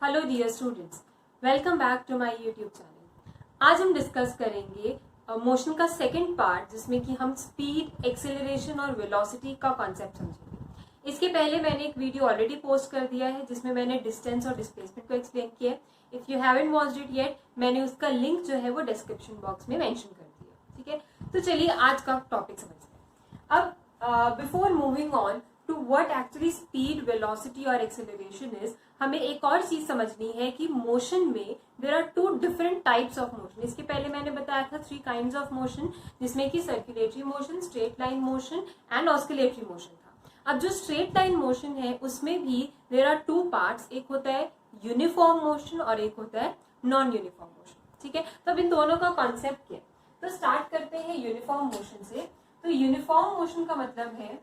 Hello dear students, welcome back to my YouTube channel. आज हम discuss करेंगे motion का सेकंड पार्ट, जिसमें कि हम स्पीड, एक्सेलरेशन और वेलोसिटी का कॉन्सेप्ट समझेंगे। इसके पहले मैंने एक वीडियो ऑलरेडी पोस्ट कर दिया है जिसमें मैंने डिस्टेंस और डिस्प्लेसमेंट को एक्सप्लेन किया है। If you haven't watched it yet, मैंने उसका लिंक जो है वो डिस्क्रिप्शन बॉक्स में मेंशन कर दिया। ठीक है, तो चलिए आज का टॉपिक समझते हैं। अब before moving on to what actually speed, velocity और एक्सेलरेशन इज, हमें एक और चीज समझनी है कि मोशन में there are two different types of motion. इसके पहले मैंने बताया था 3 काइंड्स ऑफ मोशन, जिसमें कि circulatory motion, straight line motion and oscillatory motion था। अब जो स्ट्रेट लाइन मोशन है उसमें भी देयर आर 2 पार्ट्स, एक होता है यूनिफॉर्म मोशन और एक होता है नॉन यूनिफॉर्म मोशन। ठीक है, तो अब इन दोनों का कॉन्सेप्ट क्या है, तो स्टार्ट करते हैं यूनिफॉर्म मोशन से। तो यूनिफॉर्म मोशन का मतलब है,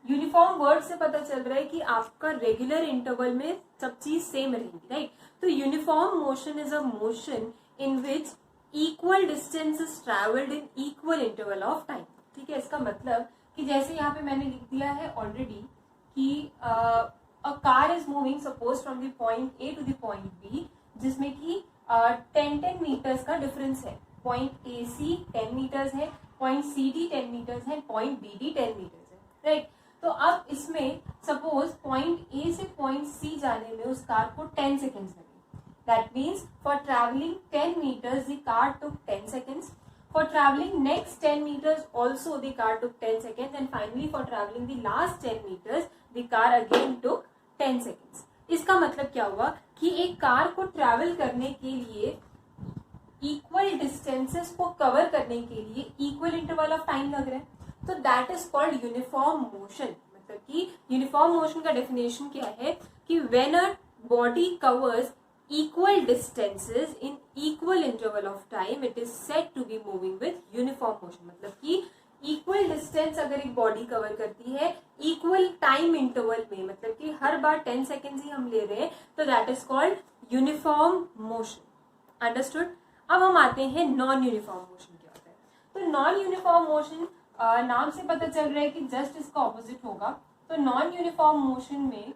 यूनिफॉर्म वर्ड से पता चल रहा है कि आपका रेगुलर इंटरवल में सब चीज सेम रहेगी, राइट। तो uniform motion is a motion in which equal distance is travelled in equal interval of time. ठीक है, इसका मतलब कि जैसे यहाँ पे मैंने लिख दिया है ऑलरेडी कि a car is moving suppose from the point A to the point B, जिसमें कि 10 मीटर्स का डिफरेंस है। पॉइंट ए सी 10 मीटर्स है, पॉइंट सी डी 10 मीटर्स है, पॉइंट बी डी 10 मीटर्स है, राइट। तो अब इसमें सपोज पॉइंट ए से पॉइंट सी जाने में उस कार को 10 सेकेंड्स लगे। That means for travelling 10 meters the car took 10 seconds. For traveling next 10 meters also the car took 10 seconds, and finally for traveling the last 10 meters the car again took 10 seconds. इसका मतलब क्या हुआ कि एक car को travel करने के लिए, इक्वल डिस्टेंसेस को कवर करने के लिए इक्वल इंटरवल ऑफ टाइम लग रहा है। तो that is called uniform motion. मतलब कि यूनिफॉर्म मोशन का डेफिनेशन क्या है कि when a body covers equal distances in equal interval of time, it is said to be moving with uniform motion. मतलब कि इक्वल डिस्टेंस अगर एक बॉडी कवर करती है इक्वल टाइम इंटरवल में, मतलब कि हर बार 10 सेकेंड्स ही हम ले रहे हैं, तो that is called uniform motion. Understood. अब हम आते हैं नॉन यूनिफॉर्म मोशन क्या होता है। तो नॉन यूनिफॉर्म मोशन नाम से पता चल रहा है कि जस्ट इसका ऑपोजिट होगा। तो नॉन यूनिफॉर्म मोशन में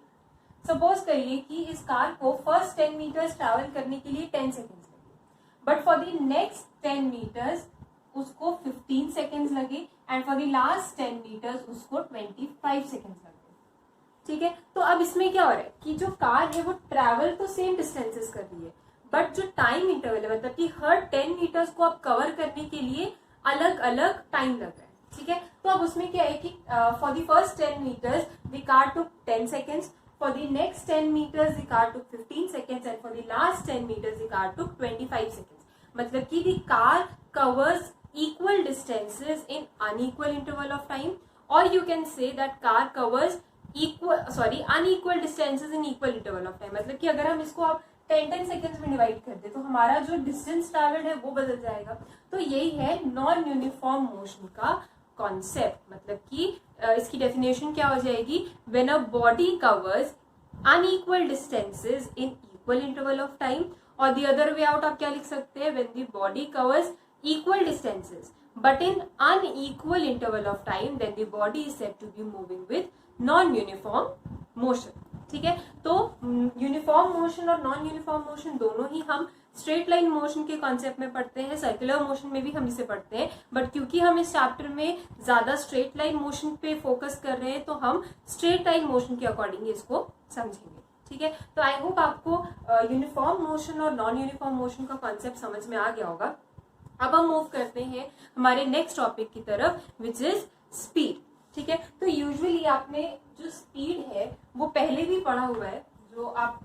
सपोज करिए कि इस कार को फर्स्ट 10 मीटर्स ट्रैवल करने के लिए 10 सेकेंड्स लगे, but for the next 10 metres उसको 15 सेकेंड्स लगे, and for the last 10 metres उसको 25 सेकेंड्स लगे। ठीक है, तो अब इसमें क्या हो रहा है कि जो कार है वो ट्रैवल तो सेम डिस्टेंसेस कर रही है, बट जो टाइम इंटरवल है, मतलब कि हर 10 मीटर्स को आप कवर करने के लिए अलग अलग टाइम लग रहा है। ठीक है, तो अब उसमें क्या है कि for the first 10 meters the car took 10 seconds, for the next 10 meters the car took 15 seconds, and for the last 10 meters the car took 25 seconds. मतलब कि the car covers equal distances in unequal interval of time, और you can say that car covers unequal distances in equal interval of time. मतलब कि अगर हम इसको आप 10 seconds में डिवाइड कर दे तो हमारा जो डिस्टेंस ट्रैवल्ड है वो बदल जाएगा। तो यही है नॉन यूनिफॉर्म मोशन का कॉन्सेप्ट। मतलब कि इसकी डेफिनेशन क्या हो जाएगी, when a body covers unequal distances in equal interval of time, और द अदर वे आउट आप क्या लिख सकते हैं, when the body covers equal distances but in unequal interval of time, then the body is said to be moving with non uniform motion. ठीक है, तो uniform motion और नॉन यूनिफॉर्म मोशन दोनों ही हम स्ट्रेट लाइन मोशन के concept में पढ़ते हैं, सर्कुलर मोशन में भी हम इसे पढ़ते हैं, बट क्योंकि हम इस चैप्टर में ज्यादा स्ट्रेट लाइन मोशन पे फोकस कर रहे हैं तो हम स्ट्रेट लाइन मोशन के अकॉर्डिंग इसको समझेंगे। ठीक है, तो आई होप आपको यूनिफॉर्म मोशन और नॉन यूनिफॉर्म मोशन का कॉन्सेप्ट समझ में आ गया होगा। अब हम मूव करते हैं हमारे नेक्स्ट टॉपिक की तरफ, विच इज स्पीड। ठीक है, तो यूजुअली आपने जो स्पीड है वो पहले भी पढ़ा हुआ है, जो आप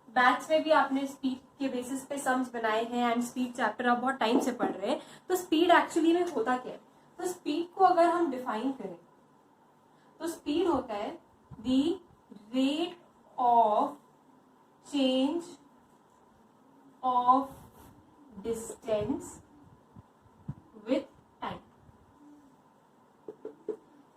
बैच में भी आपने स्पीड के बेसिस पे सम्स बनाए हैं, एंड स्पीड चैप्टर आप बहुत टाइम से पढ़ रहे हैं। तो स्पीड एक्चुअली में होता क्या है, तो स्पीड को अगर हम डिफाइन करें तो स्पीड होता है the rate of change of distance with time.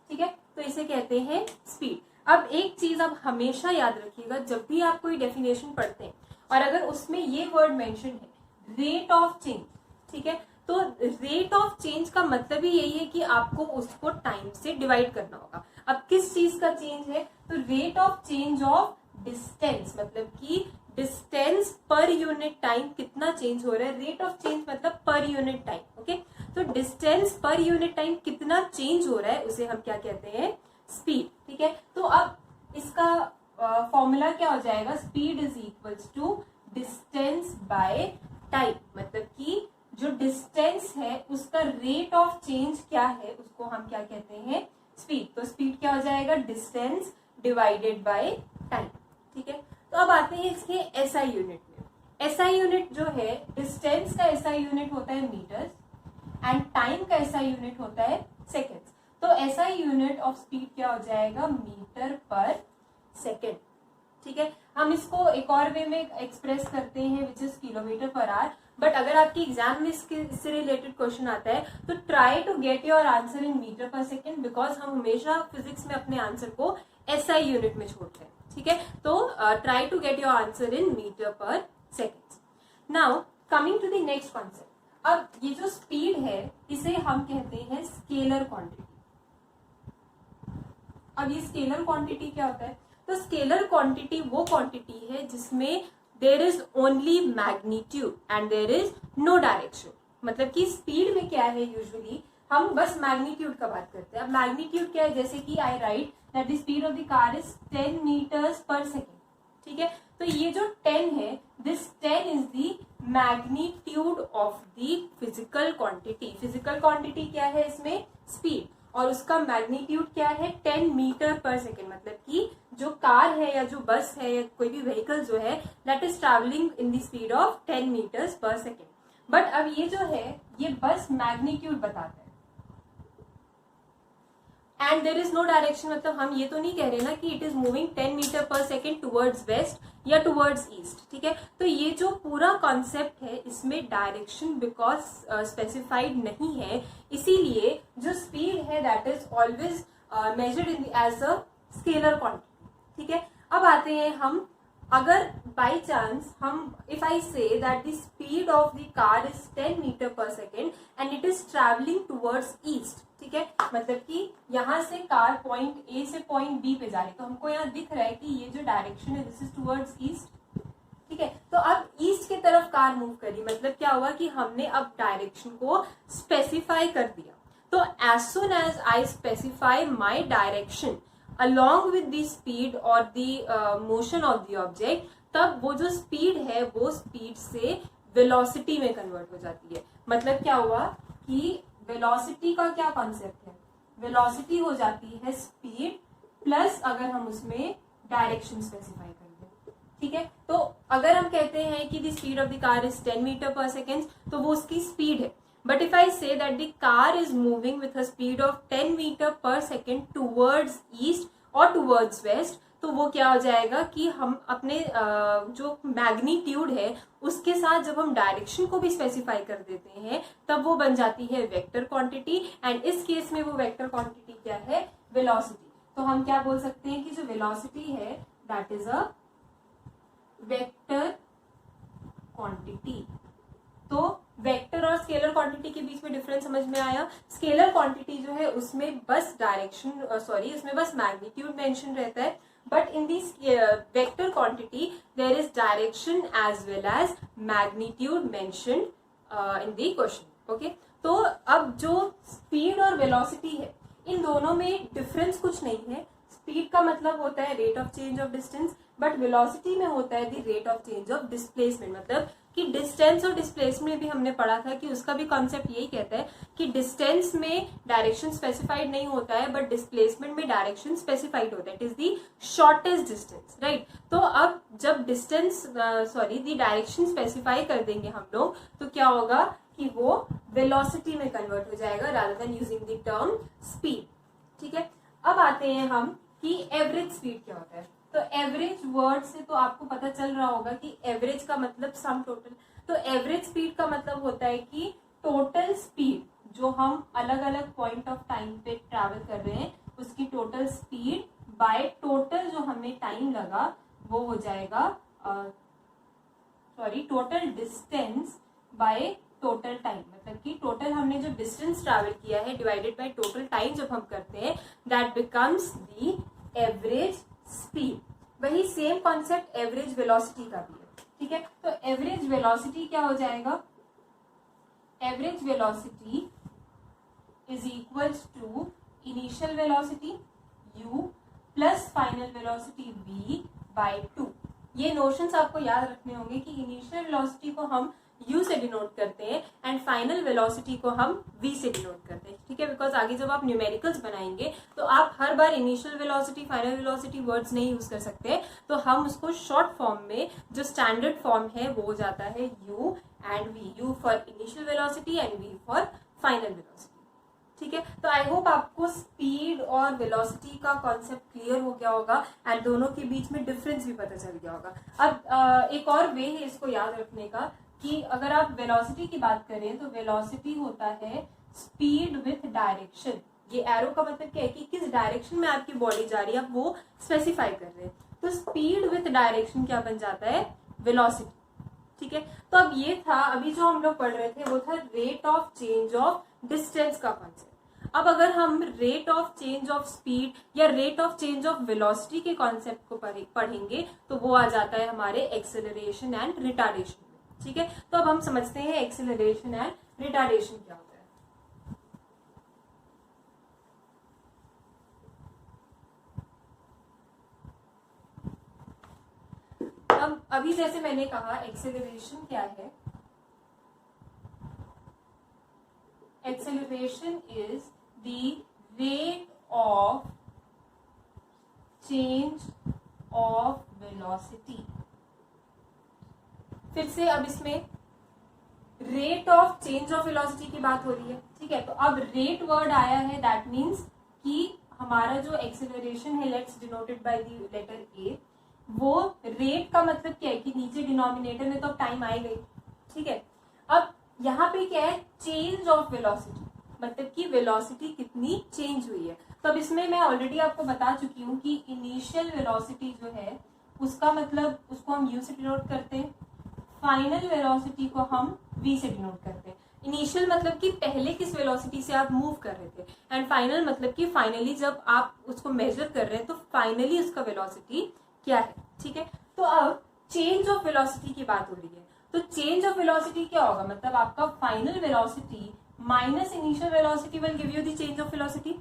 ठीक है, तो इसे कहते हैं स्पीड। अब एक चीज आप हमेशा याद रखिएगा, जब भी आप कोई डेफिनेशन पढ़ते हैं और अगर उसमें ये वर्ड मेंशन है रेट ऑफ चेंज, ठीक है, तो रेट ऑफ चेंज का मतलब ही यही है कि आपको उसको टाइम से डिवाइड करना होगा। अब किस चीज का चेंज है, तो rate of change of distance, मतलब कि डिस्टेंस पर यूनिट टाइम कितना चेंज हो रहा है, रेट ऑफ चेंज मतलब पर यूनिट टाइम, ओके। तो डिस्टेंस पर यूनिट टाइम कितना चेंज हो रहा है उसे हम क्या कहते हैं, स्पीड, ठीक है। तो अब इसका फॉर्मूला क्या हो जाएगा, speed is equals to distance by time, मतलब कि जो डिस्टेंस है उसका रेट ऑफ चेंज क्या है उसको हम क्या कहते हैं, स्पीड। तो स्पीड क्या हो जाएगा, डिस्टेंस डिवाइडेड बाय टाइम, ठीक है। तो अब आते हैं इसके एसआई यूनिट में। एसआई यूनिट जो है, डिस्टेंस का एसआई यूनिट होता है मीटर्स एंड टाइम का एसआई यूनिट होता है सेकेंड्स। तो एसआई यूनिट ऑफ स्पीड क्या हो जाएगा, मीटर पर सेकेंड, ठीक है। हम इसको एक और वे में एक्सप्रेस करते हैं which is kilometre per hour, but अगर आपके एग्जाम में इससे रिलेटेड क्वेश्चन आता है तो try to get your answer in metre per second, because हम हमेशा फिजिक्स में अपने आंसर को एसआई यूनिट में छोड़ते हैं, ठीक है। तो try to get your answer in metre per second. Now coming to the next concept, अब ये जो स्पीड है इसे हम कहते हैं स्केलर क्वांटिटी। अब ये स्केलर क्वांटिटी क्या होता है, तो स्केलर क्वांटिटी वो क्वांटिटी है जिसमें there is only magnitude and there is no direction. मतलब कि स्पीड में क्या है, यूजुअली हम बस मैग्नीट्यूड का बात करते हैं। अब मैग्नीट्यूड क्या है, जैसे कि I write that the speed of the car is 10 metres per second, ठीक है। तो ये जो 10 है, this 10 is the magnitude of the physical quantity. Physical quantity क्या है इसमें, स्पीड, और उसका मैग्नीट्यूड क्या है, 10 मीटर पर सेकेंड। मतलब कि जो कार है या जो बस है या कोई भी व्हीकल जो है that is travelling in the speed of 10 metres per second. But अब ये जो है ये बस मैग्नीट्यूड बताता है and there is no direction. मतलब हम ये तो नहीं कह रहे ना कि it is moving 10 metre per second towards west या टुवर्ड्स ईस्ट, ठीक है। तो ये जो पूरा कॉन्सेप्ट है इसमें डायरेक्शन बिकॉज स्पेसिफाइड नहीं है, इसीलिए जो स्पीड है that is always measured in as a scalar quantity, ठीक है। अब आते हैं हम, अगर बाई चांस हम if I say that the speed of the car is 10 metre per second and it is travelling towards east, ठीक है। मतलब कि यहाँ से कार पॉइंट ए से पॉइंट बी पे जा रही है, तो हमको यहाँ दिख रहा है कि ये जो डायरेक्शन है दिस इज टुवर्ड्स ईस्ट, ठीक है। तो अब ईस्ट की तरफ कार मूव करी, मतलब क्या हुआ कि हमने अब डायरेक्शन को स्पेसिफाई कर दिया। तो as soon as I specify my direction along with the speed or the motion of the object, तब वो जो स्पीड है वो स्पीड से वेलोसिटी में कन्वर्ट हो जाती है। मतलब क्या हुआ कि वेलोसिटी का क्या कॉन्सेप्ट है, वेलोसिटी हो जाती है स्पीड प्लस अगर हम उसमें डायरेक्शन स्पेसिफाई कर दें, ठीक है। तो अगर हम कहते हैं कि the speed of the car is 10 metre per second, तो वो उसकी स्पीड है। But if I say that the car is moving with a speed of 10 meter per second towards east or towards west, तो वो क्या हो जाएगा कि हम अपने जो मैग्नीट्यूड है उसके साथ जब हम डायरेक्शन को भी स्पेसिफाई कर देते हैं तब वो बन जाती है वेक्टर क्वांटिटी, एंड इस केस में वो वेक्टर क्वांटिटी क्या है, वेलोसिटी। तो हम क्या बोल सकते हैं कि जो वेलोसिटी है that is a vector quantity. तो वेक्टर और स्केलर क्वांटिटी के बीच में डिफरेंस समझ में आया। स्केलर क्वांटिटी जो है उसमें बस डायरेक्शन उसमें बस मैग्नीट्यूड मेंशन रहता है, but in this vector quantity there is direction as well as magnitude mentioned in the question, okay. तो अब जो स्पीड और वेलोसिटी है इन दोनों में डिफरेंस कुछ नहीं है। स्पीड का मतलब होता है rate of change of distance, but velocity में होता है the rate of change of displacement. मतलब कि डिस्टेंस और डिस्प्लेसमेंट में भी हमने पढ़ा था कि उसका भी कॉन्सेप्ट यही कहता है कि डिस्टेंस में डायरेक्शन स्पेसिफाइड नहीं होता है बट डिस्प्लेसमेंट में डायरेक्शन स्पेसिफाइड होता है, it is the shortest distance, right. तो अब जब डिस्टेंस द डायरेक्शन स्पेसिफाई कर देंगे हम लोग तो क्या होगा कि वो वेलोसिटी में कन्वर्ट हो जाएगा rather than using the term speed, ठीक है। अब आते हैं हम कि एवरेज स्पीड क्या होता है। तो एवरेज वर्ड से तो आपको पता चल रहा होगा कि एवरेज का मतलब सम टोटल। तो एवरेज स्पीड का मतलब होता है कि टोटल स्पीड जो हम अलग अलग पॉइंट ऑफ टाइम पे ट्रैवल कर रहे हैं उसकी टोटल स्पीड बाय टोटल जो हमें टाइम लगा वो हो जाएगा total distance by total time, मतलब कि टोटल हमने जो डिस्टेंस ट्रैवल किया है डिवाइडेड बाय टोटल टाइम जब हम करते हैं, that becomes the average speed. वही सेम कॉन्सेप्ट एवरेज वेलोसिटी का भी है, ठीक है। तो एवरेज वेलोसिटी क्या हो जाएगा, average velocity is equals to initial velocity u plus final velocity v by 2। ये नोशंस आपको याद रखने होंगे कि इनिशियल वेलोसिटी को हम u से डिनोट करते हैं एंड फाइनल वेलोसिटी को हम v से डिनोट करते हैं, ठीक है। बिकॉज आगे जब आप न्यूमेरिकल्स बनाएंगे तो आप हर बार initial velocity final velocity words नहीं यूज कर सकते, तो हम उसको शॉर्ट फॉर्म में जो स्टैंडर्ड फॉर्म है वो हो जाता है u and v, u for initial velocity and v for final velocity, ठीक है। तो आई होप आपको स्पीड और वेलोसिटी का कॉन्सेप्ट क्लियर हो गया होगा एंड दोनों के बीच में डिफरेंस भी पता चल गया होगा। अब एक और वे है इसको याद रखने का कि अगर आप वेलोसिटी की बात करें तो वेलोसिटी होता है स्पीड विथ डायरेक्शन। ये एरो का मतलब क्या है कि किस डायरेक्शन में आपकी बॉडी जा रही है, आप वो स्पेसिफाई कर रहे हैं। तो स्पीड विथ डायरेक्शन क्या बन जाता है, वेलोसिटी, ठीक है। तो अब ये था, अभी जो हम लोग पढ़ रहे थे वो था rate of change of distance का कॉन्सेप्ट। अब अगर हम rate of change of speed या rate of change of velocity के कॉन्सेप्ट को पढ़ेंगे तो वो आ जाता है हमारे एक्सेलरेशन एंड रिटार्डेशन में, ठीक है। तो अब हम समझते हैं एक्सेलरेशन एंड रिटार्डेशन क्या होता है। अब अभी जैसे मैंने कहा एक्सेलरेशन क्या है, acceleration is the rate of change of velocity। फिर से अब इसमें rate of change of velocity की बात हो रही है, ठीक है। तो अब रेट वर्ड आया है, दैट मीन्स कि हमारा जो एक्सेलरेशन है, let's denoted by the letter a, वो रेट का मतलब क्या है कि नीचे डिनोमिनेटर में तो अब टाइम आएगा ही, ठीक है। अब यहाँ पे क्या है, चेंज ऑफ वेलोसिटी, मतलब कि वेलोसिटी कितनी चेंज हुई है। तो अब इसमें मैं ऑलरेडी आपको बता चुकी हूँ कि इनिशियल वेलोसिटी जो है उसका मतलब उसको हम u से डिनोट करते हैं, फाइनल वेलोसिटी को हम v से डिनोट करते हैं। इनिशियल मतलब कि पहले किस वेलोसिटी से आप मूव कर रहे थे, एंड फाइनल मतलब कि फाइनली जब आप उसको मेजर कर रहे हैं तो फाइनली उसका वेलोसिटी क्या है, ठीक है। तो अब चेंज ऑफ वेलोसिटी की बात हो रही है, तो चेंज ऑफ वेलोसिटी क्या होगा, मतलब आपका final velocity minus initial velocity will give you the change of velocity.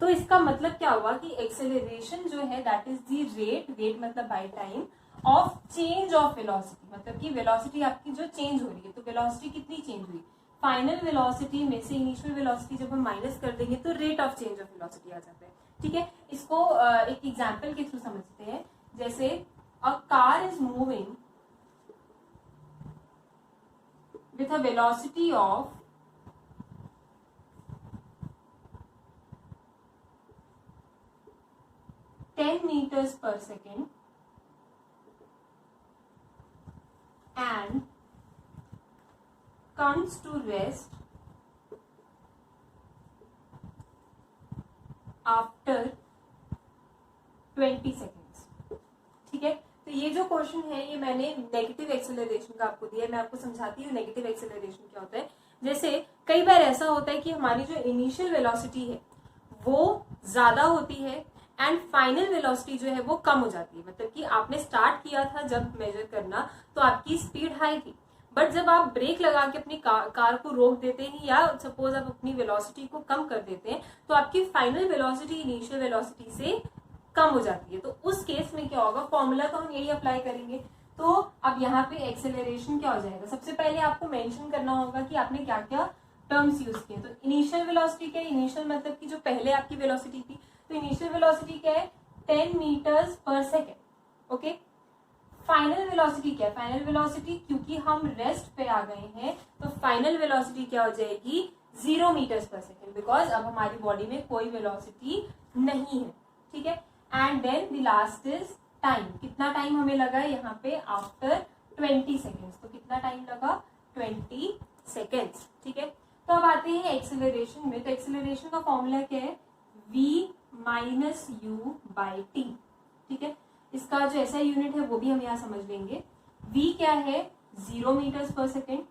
तो इसका मतलब क्या हुआ कि एक्सेलरेशन जो है दैट इज द रेट मतलब by time of change of velocity, मतलब कि वेलोसिटी आपकी जो चेंज हो रही है, तो वेलोसिटी कितनी चेंज हुई, फाइनल वेलोसिटी में से इनिशियल वेलोसिटी जब हम माइनस कर देंगे तो rate of change of velocity आ जाता है, ठीक है। इसको एक एग्जाम्पल के थ्रू समझते हैं। जैसे अ car is moving with a velocity of 10 meters per second and comes to rest after 20 seconds, ठीक है। तो ये जो क्वेश्चन है ये मैंने नेगेटिव एक्सेलरेशन का आपको दिया है, मैं आपको समझाती हूँ नेगेटिव एक्सेलरेशन क्या होता है। जैसे कई बार ऐसा होता है कि हमारी जो इनिशियल वेलोसिटी है वो ज्यादा होती है एंड फाइनल वेलोसिटी जो है वो कम हो जाती है, मतलब कि आपने स्टार्ट किया था जब मेजर करना तो आपकी स्पीड हाई थी, बट जब आप ब्रेक लगा के अपनी कार को रोक देते हैं या सपोज आप अपनी वेलोसिटी को कम कर देते हैं तो आपकी फाइनल वेलोसिटी इनिशियल वेलोसिटी से कम हो जाती है। तो उस केस में क्या होगा, फॉर्मूला तो हम यही अप्लाई करेंगे। तो अब यहाँ पे एक्सेलरेशन क्या हो जाएगा, सबसे पहले आपको मेंशन करना होगा कि आपने क्या क्या टर्म्स यूज किए। तो इनिशियल वेलोसिटी क्या है, इनिशियल मतलब कि जो पहले आपकी वेलोसिटी थी, तो इनिशियल वेलोसिटी क्या है 10 metres per second, okay. Final velocity क्या है, फाइनल वेलोसिटी क्योंकि हम रेस्ट पे आ गए हैं तो फाइनल वेलोसिटी क्या हो जाएगी 0 मीटर्स पर सेकेंड, बिकॉज अब हमारी बॉडी में कोई वेलोसिटी नहीं है, ठीक है। And then the last is time, कितना टाइम हमें लगा यहाँ पे आफ्टर 20 सेकेंड्स, तो कितना टाइम लगा 20 सेकेंड्स, ठीक है। तो अब आते हैं एक्सेलरेशन में। तो एक्सेलरेशन का फॉर्मूला क्या है, v minus you by T, ठीक है। इसका जो ऐसा यूनिट है वो भी हम यहाँ समझ लेंगे। v क्या है 0 metres per second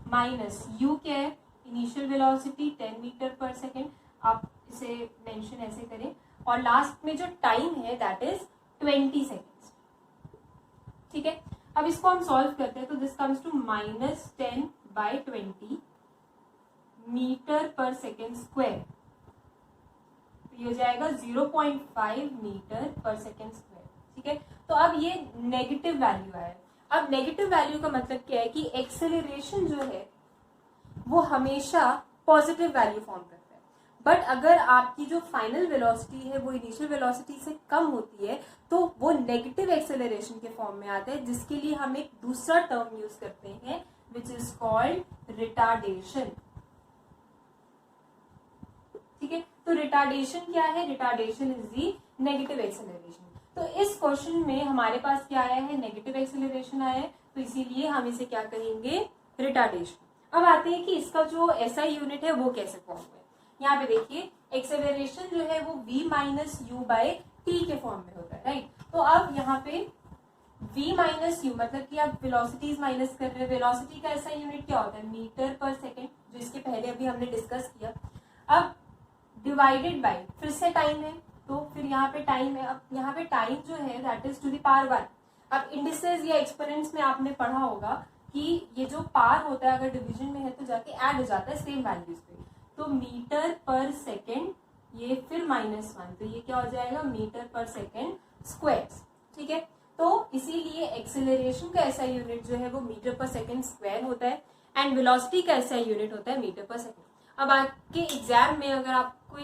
minus you क्या है, initial velocity 10 metre per second, आप इसे मेंशन ऐसे करें, और लास्ट में जो टाइम है दैट इज 20 सेकेंड्स। ठीक है, अब इसको हम सॉल्व करते हैं, तो this comes to -10/20 metre per second square, तो ये हो जाएगा 0.5 मीटर पर सेकेंड स्क्वायर। ठीक है, तो अब ये नेगेटिव वैल्यू आया। अब नेगेटिव वैल्यू का मतलब क्या है कि एक्सेलरेशन जो है वो हमेशा पॉजिटिव वैल्यू फॉर्म करता है, बट अगर आपकी जो फाइनल वेलोसिटी है वो इनिशियल वेलोसिटी से कम होती है तो वो नेगेटिव एक्सेलरेशन के फॉर्म में आता है, जिसके लिए हम एक दूसरा टर्म यूज करते हैं विच इज कॉल्ड रिटार्डेशन। ठीक है, तो रिटार्डेशन क्या है, retardation is the negative acceleration. तो इस क्वेश्चन में हमारे पास क्या आया है, नेगेटिव एक्सेलरेशन आया है, तो इसीलिए हम इसे क्या करेंगे, रिटार्डेशन। अब आते हैं कि इसका जो एसआई यूनिट है वो कैसे फॉर्म हुआ है। यहाँ पे देखिए एक्सेलरेशन जो है वो v minus u by t के फॉर्म में होता है, राइट। तो अब यहाँ पे v माइनस यू मतलब कि आप वेलोसिटीज माइनस कर रहे हैं, वेलोसिटी का एसआई यूनिट क्या होता है, मीटर पर सेकेंड, जो इसके पहले अभी हमने डिस्कस किया। अब डिवाइडेड बाय फिर से टाइम है, तो फिर यहाँ पे टाइम है, अब यहाँ पे टाइम जो है that is to the power 1। अब इंडिसेस या एक्सपोनेंट्स में आपने पढ़ा होगा कि ये जो पार होता है अगर डिवीजन में है तो जाके ऐड हो जाता है सेम वैल्यूज पे, तो मीटर पर सेकेंड ये फिर -1, तो ये क्या हो जाएगा, मीटर पर सेकेंड स्क्वायर। ठीक है, तो इसीलिए एक्सेलरेशन का ऐसा यूनिट जो है वो मीटर पर सेकेंड स्क्वायर होता है, एंड वेलोसिटी का ऐसा यूनिट होता है मीटर पर सेकेंड। अब आपके एग्जाम में अगर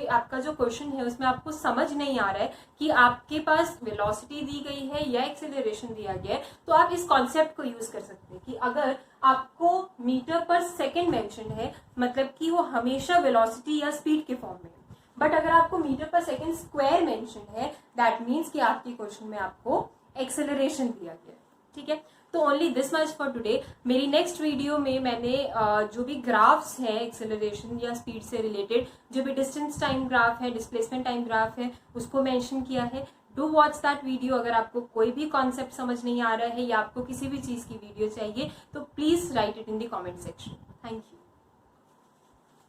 आपका जो क्वेश्चन है उसमें आपको समझ नहीं आ रहा है कि आपके पास वेलोसिटी दी गई है या एक्सेलरेशन दिया गया है, तो आप इस कॉन्सेप्ट को यूज कर सकते हैं कि अगर आपको मीटर पर सेकेंड मेंशन है मतलब कि वो हमेशा वेलोसिटी या स्पीड के फॉर्म में है, बट अगर आपको metre per second square mention है दैट मीन्स कि आपके क्वेश्चन में आपको एक्सेलरेशन दिया गया है। ठीक है, तो only this much for today. मेरी नेक्स्ट वीडियो में मैंने जो भी ग्राफ्स है एक्सेलरेशन या स्पीड से रिलेटेड, जो भी डिस्टेंस टाइम ग्राफ है, डिस्प्लेसमेंट टाइम ग्राफ है, उसको मेंशन किया है। Do watch that video. अगर आपको कोई भी कॉन्सेप्ट समझ नहीं आ रहा है या आपको किसी भी चीज की वीडियो चाहिए तो please right it in the comment section. Thank you.